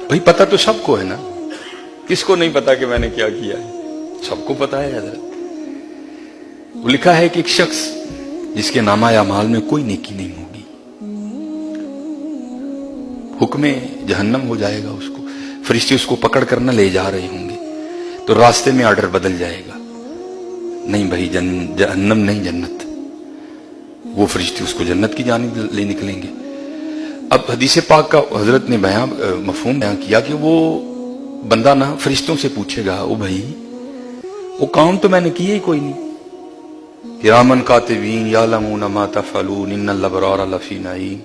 بھائی پتہ تو سب کو ہے نا، کس کو نہیں پتا کہ میں نے کیا کیا ہے؟ سب کو پتا ہے حضرت۔ وہ لکھا ہے کہ ایک شخص جس کے نامہ اعمال میں کوئی نیکی نہیں ہوگی، حکم جہنم ہو جائے گا اس کو، فرشتے اس کو پکڑ کر نہ لے جا رہے ہوں گے تو راستے میں آرڈر بدل جائے گا، نہیں بھائی جہنم نہیں جنت، وہ فرشتے اس کو جنت کی جانب لے نکلیں گے۔ اب حدیث پاک کا حضرت نے مفہوم بیان کیا کہ وہ بندہ نہ فرشتوں سے پوچھے گا، او بھائی وہ کام تو میں نے کیا ہی کوئی نہیں، کرامن کاتبین یعلمون ما تفعلون ان الابرار لفی نعیم۔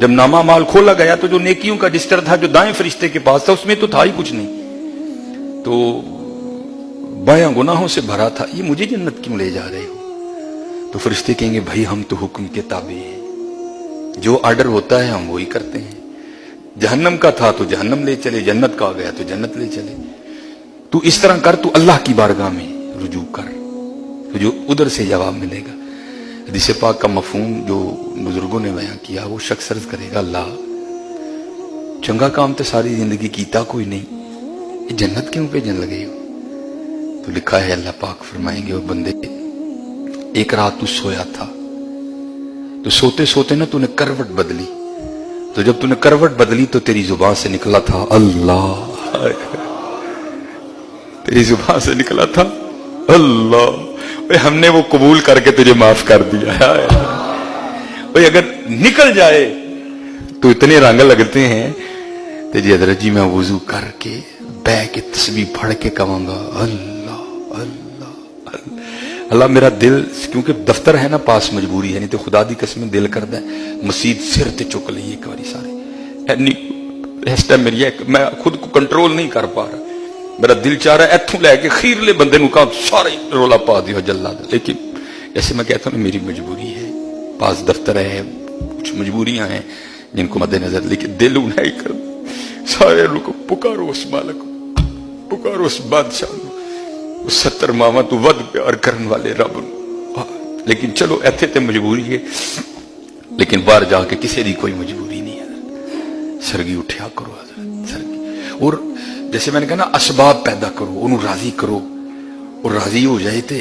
جب نامہ مال کھولا گیا تو جو نیکیوں کا رجسٹر تھا جو دائیں فرشتے کے پاس تھا اس میں تو تھا ہی کچھ نہیں، تو بایاں گناہوں سے بھرا تھا، یہ مجھے جنت کیوں لے جا رہے ہو؟ تو فرشتے کہیں گے بھائی ہم تو حکم کے تابع ہیں، جو آرڈر ہوتا ہے ہم وہی کرتے ہیں، جہنم کا تھا تو جہنم لے چلے، جنت کا آ گیا تو جنت لے چلے، تو اس طرح کر، تو اللہ کی بارگاہ میں رجوع کر، تو جو ادھر سے جواب ملے گا۔ حدیث پاک کا مفہوم جو بزرگوں نے بیان کیا، وہ شخص عرض کرے گا اللہ چنگا کام تو ساری زندگی کیتا کوئی نہیں، یہ جنت کیوں بھیجن لگے ہو؟ تو لکھا ہے اللہ پاک فرمائیں گے وہ بندے ایک رات تو سویا تھا، تو سوتے سوتے نا تو نے کروٹ بدلی، تو جب تو نے کروٹ بدلی تو تیری زبان سے نکلا تھا اللہ، تیری زبان سے نکلا تھا اللہ، ہم نے وہ قبول کر کے تجھے معاف کر دیا ہے۔ اگر نکل جائے تو اتنے رنگ لگتے ہیں تیری حضرت جی میں وضو کر کے بہ کے تسبیح پڑھ کے کہوں گا اللہ اللہ اللہ، میرا دل کیونکہ دفتر ہے نا پاس، مجبوری ہے، نہیں تو خدا دی قسم دل کردا ہے مسجد سر تے چک لئیے ایک باری سارے، میری میں خود کو کنٹرول نہیں کر پا رہا، میرا دل چاہ رہا ہے ایتھوں لے کے خیر لے بندے نو کہاں سارا رولا پا دیو جلاد، لیکن ایسے میں کہتا ہوں میری مجبوری ہے، پاس دفتر ہے، کچھ مجبوریاں ہیں جن کو مد نظر، لیکن دل انہیں کر سارے لوگ پکارو اس مالک، پکارو اس بادشاہ، اس 70 ماما تو ود پیار کرن والے رب، لیکن چلو ایتھے تے مجبوری ہے، لیکن باہر جا کے کسی دی کوئی مجبوری نہیں ہے، سرگی اٹھیا کرو حضرت سرگی، اور جیسے میں نے کہا نا اسباب پیدا کرو، انہوں راضی کرو، اور راضی ہو جائے تے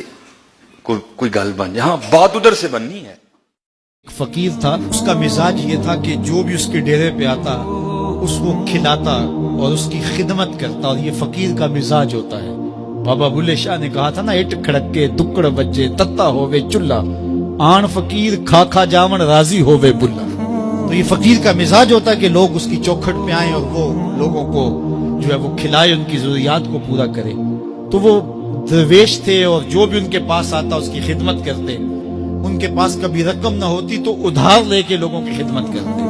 کوئی گل بن جائے، ہاں بات ادھر سے بننی ہے۔ فقیر تھا، اس کا مزاج یہ تھا کہ جو بھی اس کے ڈیرے پہ آتا اس کو کھلاتا اور اس کی خدمت کرتا، اور یہ فقیر کا مزاج ہوتا ہے۔ بابا بلے شاہ نے کہا تھا نا اٹ کھڑک کے دکڑ بجے تتا ہووے چلا، آن فقیر کھا کھا جاون راضی ہووے بلا۔ تو یہ فقیر کا مزاج ہوتا ہے کہ لوگ اس کی چوکھٹ پہ آئیں اور وہ لوگوں کو جو ہے وہ کھلائے، ان کی ضروریات کو پورا کرے۔ تو وہ درویش تھے اور جو بھی ان کے پاس آتا اس کی خدمت کرتے، ان کے پاس کبھی رقم نہ ہوتی تو ادھار لے کے لوگوں کی خدمت کرتے،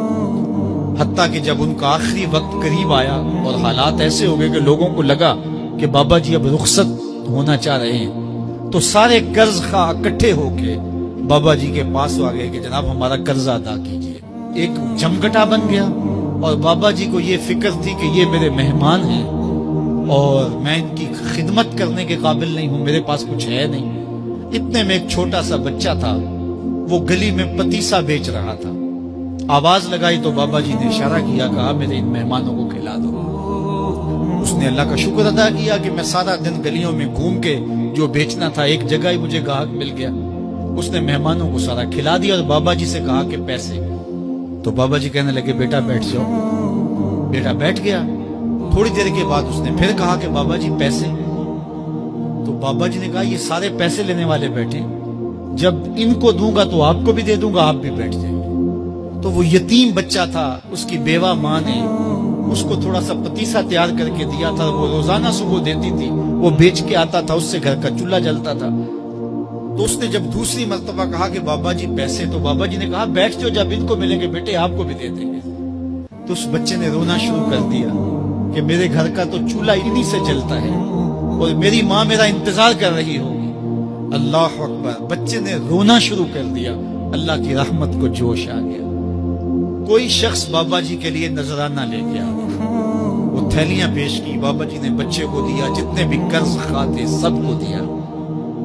حتیٰ کہ جب ان کا آخری وقت قریب آیا اور حالات ایسے ہو گئے کہ لوگوں کو لگا کہ بابا جی اب رخصت ہونا چاہ رہے ہیں، تو سارے قرض خواہ اکٹھے ہو کے بابا جی کے پاس آ گئے کہ جناب ہمارا قرضہ ادا کیجیے۔ ایک جمگٹا بن گیا، اور بابا جی کو یہ فکر تھی کہ یہ میرے مہمان ہیں اور میں ان کی خدمت کرنے کے قابل نہیں ہوں، میرے پاس کچھ ہے نہیں۔ اتنے میں ایک چھوٹا سا بچہ تھا، وہ گلی میں پتیسا بیچ رہا تھا، آواز لگائی تو بابا جی نے اشارہ کیا، کہا میرے ان مہمانوں کو کھلا دو۔ اس نے اللہ کا شکر ادا کیا کہ میں سارا دن گلیوں میں گھوم کے جو بیچنا تھا ایک جگہ ہی مجھے گاہک مل گیا۔ اس نے مہمانوں کو سارا کھلا دیا اور بابا جی سے کہا کہ پیسے، تو بابا جی کہنے لگے بیٹا بیٹھ جاؤ۔ بیٹا بیٹھ گیا۔ تھوڑی دیر کے بعد اس نے پھر کہا کہ بابا جی پیسے، تو بابا جی نے کہا یہ سارے پیسے لینے والے بیٹھے، جب ان کو دوں گا تو آپ کو بھی دے دوں گا، آپ بھی بیٹھ جائیں۔ تو وہ یتیم بچہ تھا، اس کی بیوہ ماں نے اس کو تھوڑا سا پتیسا تیار کر کے دیا تھا، وہ روزانہ صبح دیتی تھی، وہ بیچ کے آتا تھا، اس سے گھر کا چولہا جلتا تھا۔ تو اس نے جب دوسری مرتبہ کہا کہ بابا جی پیسے، تو بابا جی نے کہا بیٹھ جاؤ، جب ان کو ملیں گے بیٹے آپ کو بھی دے دیں گے۔ تو اس بچے نے رونا شروع کر دیا کہ میرے گھر کا تو چولہا انہی سے جلتا ہے اور میری ماں میرا انتظار کر رہی ہوگی۔ اللہ اکبر، بچے نے رونا شروع کر دیا، اللہ کی رحمت کو جوش آ گیا۔ کوئی شخص بابا جی کے لیے نذرانہ لے گیا، وہ تھیلیاں پیش کی، بابا جی نے بچے کو دیا، جتنے بھی قرض خواہ تھے سب کو دیا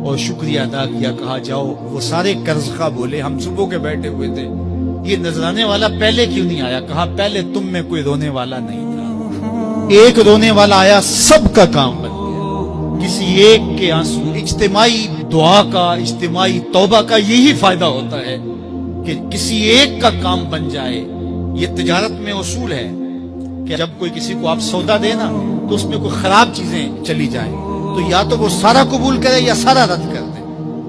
اور شکریہ ادا کیا، کہا جاؤ۔ وہ سارے قرض خواہ بولے ہم صبح کے بیٹھے ہوئے تھے، یہ نذرانے والا پہلے کیوں نہیں آیا؟ کہا پہلے تم میں کوئی رونے والا نہیں تھا، ایک رونے والا آیا سب کا کام بن گیا. کسی ایک کے آنسو. اجتماعی دعا کا، اجتماعی توبہ کا یہی فائدہ ہوتا ہے کہ کسی ایک کا کام بن جائے. یہ تجارت میں اصول ہے کہ جب کوئی کسی کو آپ سودا دے نا تو اس میں کوئی خراب چیزیں چلی جائیں تو یا تو وہ سارا قبول کرے یا سارا رد کر دے.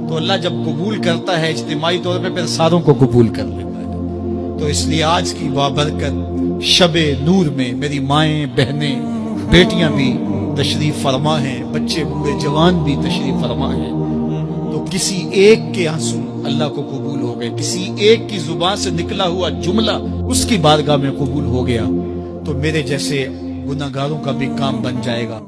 تو اللہ جب قبول کرتا ہے اجتماعی طور پہ پھر ساروں کو قبول کر لیتا ہے. تو اس لیے آج کی بابرکت شب نور میں میری مائیں، بہنیں، بیٹیاں بھی تشریف فرما ہیں، بچے بوڑھے جوان بھی تشریف فرما ہیں. تو کسی ایک کے آنسو اللہ کو قبول ہو گئے، کسی ایک کی زبان سے نکلا ہوا جملہ اس کی بارگاہ میں قبول ہو گیا تو میرے جیسے گناہگاروں کا بھی کام بن جائے گا.